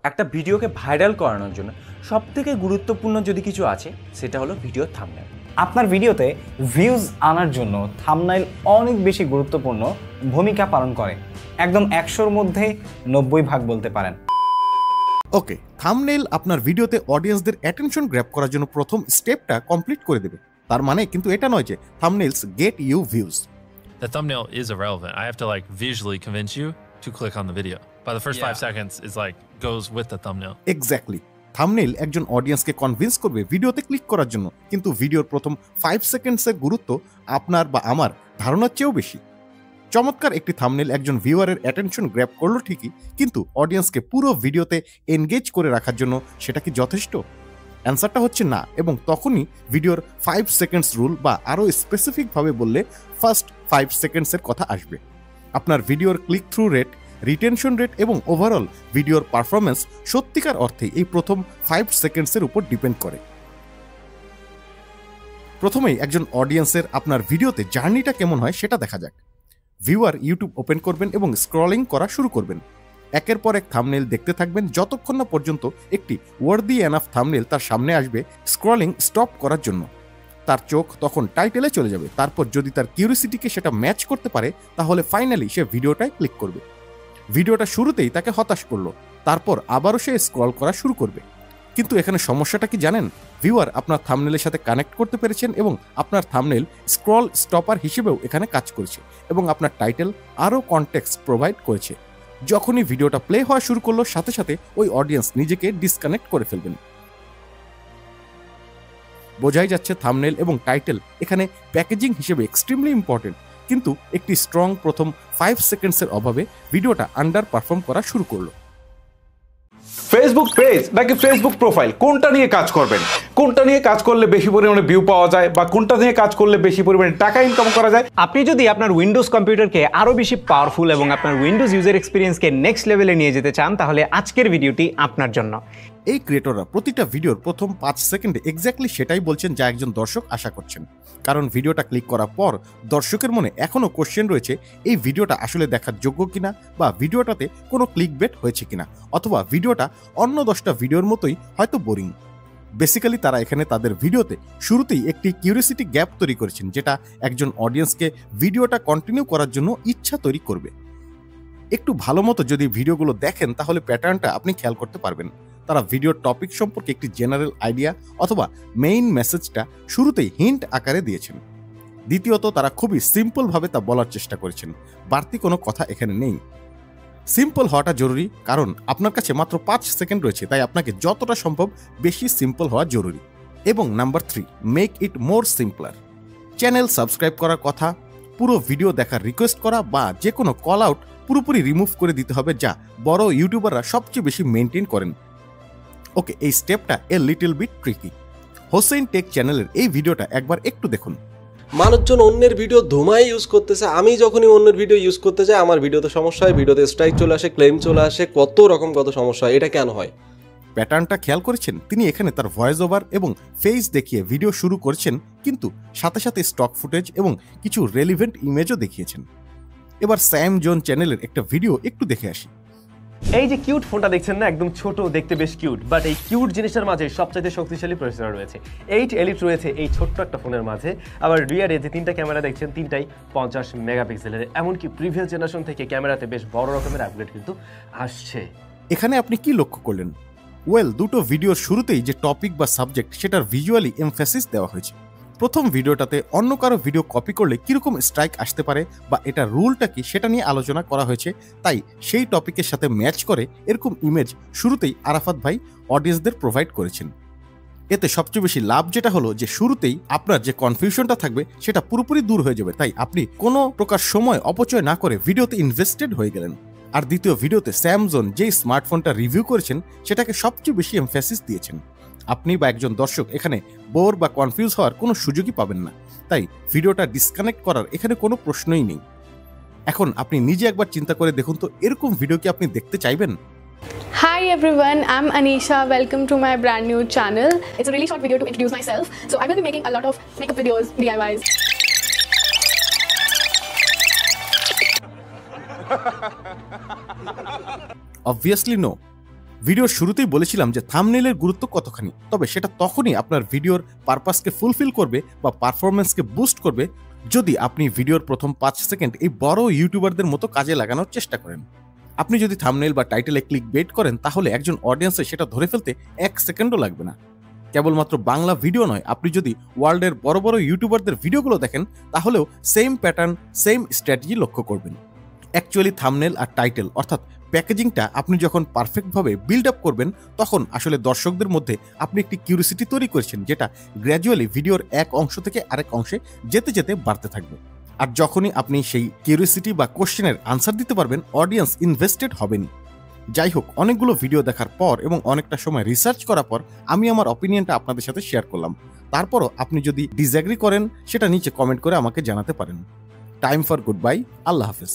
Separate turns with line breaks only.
একটা ভিডিওকে ভাইরাল করানোর জন্য সবথেকে গুরুত্বপূর্ণ যদি কিছু আছে সেটা হলো ভিডিও থাম্বনেল।
আপনার ভিডিওতে ভিউজ আনার জন্য থাম্বনেল অনেক বেশি গুরুত্বপূর্ণ ভূমিকা পালন করে, একদম 100-র মধ্যে 90 ভাগ বলতে পারেন।
ওকে, থাম্বনেল আপনার ভিডিওতে অডিয়েন্সদের অ্যাটেনশন গ্র্যাব করার জন্য প্রথম স্টেপটা কমপ্লিট করে দেবে। তার মানে কিন্তু এটা নয় যে thumbnails get you views.
The thumbnail is irrelevant. I have to like visually convince you to click on the video. By the first 5 seconds is like goes with the thumbnail.
Exactly, thumbnail একজন অডিয়েন্সকে convince করবে ভিডিওতে click করার জন্য, কিন্তু ভিডিওর প্রথম 5 সেকেন্ডসের গুরুত্ব আপনার বা আমার ধারণার চেয়েও বেশি। চমৎকার একটি থাম্বনেল একজন ভিউয়ারের অ্যাটেনশন গ্র্যাব করলো ঠিকই, কিন্তু অডিয়েন্সকে পুরো ভিডিওতে এনগেজ করে রাখার জন্য সেটা কি যথেষ্ট? অ্যান্সারটা হচ্ছে না, এবং তখনই ভিডিওর 5 সেকেন্ডস রুল বা আরও স্পেসিফিকভাবে বললে ফার্স্ট 5 সেকেন্ডসের কথা আসবে। আপনার ভিডিওর click through rate, retention rate এবং ওভারঅল ভিডিওর পারফরমেন্স সত্যিকার অর্থে এই প্রথম 5 সেকেন্ডসের উপর ডিপেন্ড করে। প্রথমেই একজন অডিয়েন্সের আপনার ভিডিওতে জার্নিটা কেমন হয় সেটা দেখা যাক। ভিউয়ার ইউটিউব ওপেন করবেন এবং স্ক্রলিং করা শুরু করবেন। একের পর এক থাম্বনেল দেখতে থাকবেন যতক্ষণ না পর্যন্ত একটি ওয়ার্দি এনাফ থাম্বনেল তার সামনে আসবে স্ক্রলিং স্টপ করার জন্য। তার চোখ তখন টাইটেলে চলে যাবে। তারপর যদি তার কিউরিসিটিকে সেটা ম্যাচ করতে পারে তাহলে ফাইনালি সে ভিডিওটায় ক্লিক করবে। ভিডিওটা শুরুতেই তাকে হতাশ করলো, তারপর আবারও সে স্ক্রল করা শুরু করবে। কিন্তু এখানে সমস্যাটা কি জানেন? ভিউয়ার আপনার থাম্বনেলের সাথে কানেক্ট করতে পেরেছেন এবং আপনার থাম্বনেল স্ক্রল স্টপার হিসেবেও এখানে কাজ করেছে এবং আপনার টাইটেল আরও কনটেক্সট প্রোভাইড করেছে। যখনই ভিডিওটা প্লে হওয়া শুরু করলো সাথে সাথে ওই অডিয়েন্স নিজেকে ডিসকানেক্ট করে ফেলবেন। বোঝাই যাচ্ছে থাম্বনেল এবং টাইটেল এখানে প্যাকেজিং হিসেবে এক্সট্রিমলি ইম্পর্টেন্ট, কিন্তু একটি স্ট্রং প্রথম 5 সেকেন্ডসের অভাবে ভিডিওটা আন্ডার পারফর্ম করা শুরু করলো।
ফেসবুক পেজ নাকি ফেসবুক প্রোফাইল, কোনটা নিয়ে কাজ করবেন? কোনটা নিয়ে কাজ করলে বেশি পরিমাণে ভিউ পাওয়া যায় বা কোনটা নিয়ে কাজ করলে বেশি পরিমাণে টাকা ইনকাম করা যায়?
আপনি যদি আপনার উইন্ডোজ কম্পিউটারকে আরও বেশি পাওয়ারফুল এবং আপনার উইন্ডোজ ইউজার এক্সপিরিয়েন্সকে নেক্সট লেভেলে নিয়ে যেতে চান তাহলে আজকের ভিডিওটি আপনার জন্য।
এই ক্রিয়েটররা প্রতিটা ভিডিওর প্রথম 5 সেকেন্ডে এক্স্যাক্টলি সেটাই বলছেন যা একজন দর্শক আশা করছেন। কারণ ভিডিওটা ক্লিক করার পর দর্শকের মনে এখনও কোশ্চেন রয়েছে, এই ভিডিওটা আসলে দেখার যোগ্য কিনা, বা ভিডিওটাতে কোনো ক্লিক বেট হয়েছে কিনা, অথবা ভিডিওটা অন্য 10টা ভিডিওর মতোই হয়তো বোরিং। বেসিক্যালি তারা এখানে তাদের ভিডিওতে শুরুতেই একটি কিউরিসিটি গ্যাপ তৈরি করেছেন, যেটা একজন অডিয়েন্সকে ভিডিওটা কন্টিনিউ করার জন্য ইচ্ছা তৈরি করবে। একটু ভালো মতো যদি ভিডিওগুলো দেখেন তাহলে প্যাটার্নটা আপনি খেয়াল করতে পারবেন। তারা ভিডিওর টপিক সম্পর্কে একটি জেনারেল আইডিয়া অথবা মেইন মেসেজটা শুরুতেই হিন্ট আকারে দিয়েছেন। দ্বিতীয়ত, তারা খুবই সিম্পলভাবে তা বলার চেষ্টা করেছেন, বাড়তি কোনো কথা এখানে নেই। সিম্পল হওয়াটা জরুরি, কারণ আপনার কাছে মাত্র 5 সেকেন্ড রয়েছে, তাই আপনাকে যতটা সম্ভব বেশি সিম্পল হওয়া জরুরি। এবং number 3, make it more simpler. Channel subscribe করার কথা, পুরো ভিডিও দেখার রিকোয়েস্ট করা বা যে কোনো কল আউট পুরোপুরি রিমুভ করে দিতে হবে, যা বড় ইউটিউবাররা সবচেয়ে বেশি মেনটেন করেন। ওকে, এই স্টেপটা a little bit tricky. Hossain tech চ্যানেলের এই ভিডিওটা একবার একটু দেখুন।
মানুষজন অন্যের ভিডিও ধুমাই ইউজ করতেছে, আমি যখনই অন্যের ভিডিও ইউজ করতে যাই আমার ভিডিওতে সমস্যা হয়, ভিডিওতে স্ট্রাইক চলে আসে, ক্লেম চলে আসে, কত সমস্যা হয়। এটা কেন হয়?
প্যাটার্নটা খেয়াল করেছেন? তিনি এখানে তার ভয়েস ওভার এবং ফেস দেখিয়ে ভিডিও শুরু করেছেন, কিন্তু সাথে সাথে স্টক ফুটেজ এবং কিছু রেলিভেন্ট ইমেজও দেখিয়েছেন। এবার স্যাম জন চ্যানেলের একটা ভিডিও একটু দেখে আসি।
এই যে কিউট ফোনটা দেখছেন না, একদম ছোট, দেখতে বেশ কিউট, বাট এই কিউট জিনিসটার মাঝে সবচাইতে শক্তিশালী প্রসেসর রয়েছে। 8 এলিট রয়েছে এই ছোট্ট একটা ফোনের মাঝে। আবার রিয়ারে যে 3টা ক্যামেরা দেখছেন, 3টাই 50 মেগাপিক্সেলের। এমনকি প্রিভিয়াস জেনারেশন থেকে ক্যামেরাতে বেশ বড় রকমের আপগ্রেড কিন্তু আসছে।
এখানে আপনি কি লক্ষ্য করলেন? ওয়েল, দুটো ভিডিওর শুরুতেই যে টপিক বা সাবজেক্ট সেটার ভিজুয়ালি এমফ্যাসিস দেওয়া হয়েছে। প্রথম ভিডিওটাতে অন্য কারো ভিডিও কপি করলে কিরকম স্ট্রাইক আসতে পারে বা এটা রুলটা কি সেটা নিয়ে আলোচনা করা হয়েছে, তাই সেই টপিকের সাথে ম্যাচ করে এরকম ইমেজ শুরুতেই আরাফাত ভাই অডিয়েন্সদের প্রোভাইড করেছেন। এতে সবচেয়ে বেশি লাভ যেটা হলো যে শুরুতেই আপনার যে কনফিউশনটা থাকবে সেটা পুরোপুরি দূর হয়ে যাবে, তাই আপনি কোনো প্রকার সময় অপচয় না করে ভিডিওতে ইনভেস্টেড হয়ে গেলেন। আর দ্বিতীয় ভিডিওতে স্যামজন যেই স্মার্টফোনটা রিভিউ করেছেন সেটাকে সবচেয়ে বেশি এমফ্যাসিস দিয়েছেন। আপনি বা একজন দর্শক এখানে বোর বা কনফিউজ হওয়ার কোনো সুযোগই পাবেন না, তাই ভিডিওটা ডিসকানেক্ট করার এখানে কোনো প্রশ্নই নেই। এখন আপনি নিজে একবার চিন্তা করে দেখুন তো, এরকম ভিডিও কি আপনি দেখতে চাইবেন?
Hi everyone, I'm Anisha. Welcome to my brand new channel. It's a really short video to introduce myself. So I will be making a lot of makeup videos, DIYs.
Obviously no. ভিডিওর শুরুতেই বলেছিলাম যে থাম্বনেইলের গুরুত্ব কতখানি, তবে সেটা তখনই আপনার ভিডিওর পারপাসকে ফুলফিল করবে বা পারফরমেন্সকে বুস্ট করবে যদি আপনি ভিডিওর প্রথম 5 সেকেন্ড এই বড় ইউটিউবারদের মতো কাজে লাগানোর চেষ্টা করেন। আপনি যদি থাম্বনেইল বা টাইটেলে ক্লিক বেট করেন তাহলে একজন অডিয়েন্সে সেটা ধরে ফেলতে 1 সেকেন্ডও লাগবে না। কেবলমাত্র বাংলা ভিডিও নয়, আপনি যদি ওয়ার্ল্ডের বড় বড় ইউটিউবারদের ভিডিওগুলো দেখেন তাহলেও সেম প্যাটার্ন, সেম স্ট্র্যাটেজি লক্ষ্য করবেন। অ্যাকচুয়ালি থাম্বনেইল আর টাইটেল অর্থাৎ প্যাকেজিংটা আপনি যখন পারফেক্টভাবে বিল্ড আপ করবেন তখন আসলে দর্শকদের মধ্যে আপনি একটি কিউরিসিটি তৈরি করেছেন, যেটা গ্র্যাজুয়ালি ভিডিওর এক অংশ থেকে আরেক অংশে যেতে যেতে বাড়তে থাকবে। আর যখনই আপনি সেই কিউরিসিটি বা কোশ্চেনের আনসার দিতে পারবেন, অডিয়েন্স ইনভেস্টেড হবেনই। যাই হোক, অনেকগুলো ভিডিও দেখার পর এবং অনেকটা সময় রিসার্চ করার পর আমি আমার অপিনিয়নটা আপনাদের সাথে শেয়ার করলাম। তারপরও আপনি যদি ডিসএগ্রি করেন সেটা নিচে কমেন্ট করে আমাকে জানাতে পারেন। টাইম ফর গুড বাই, আল্লাহ হাফেজ।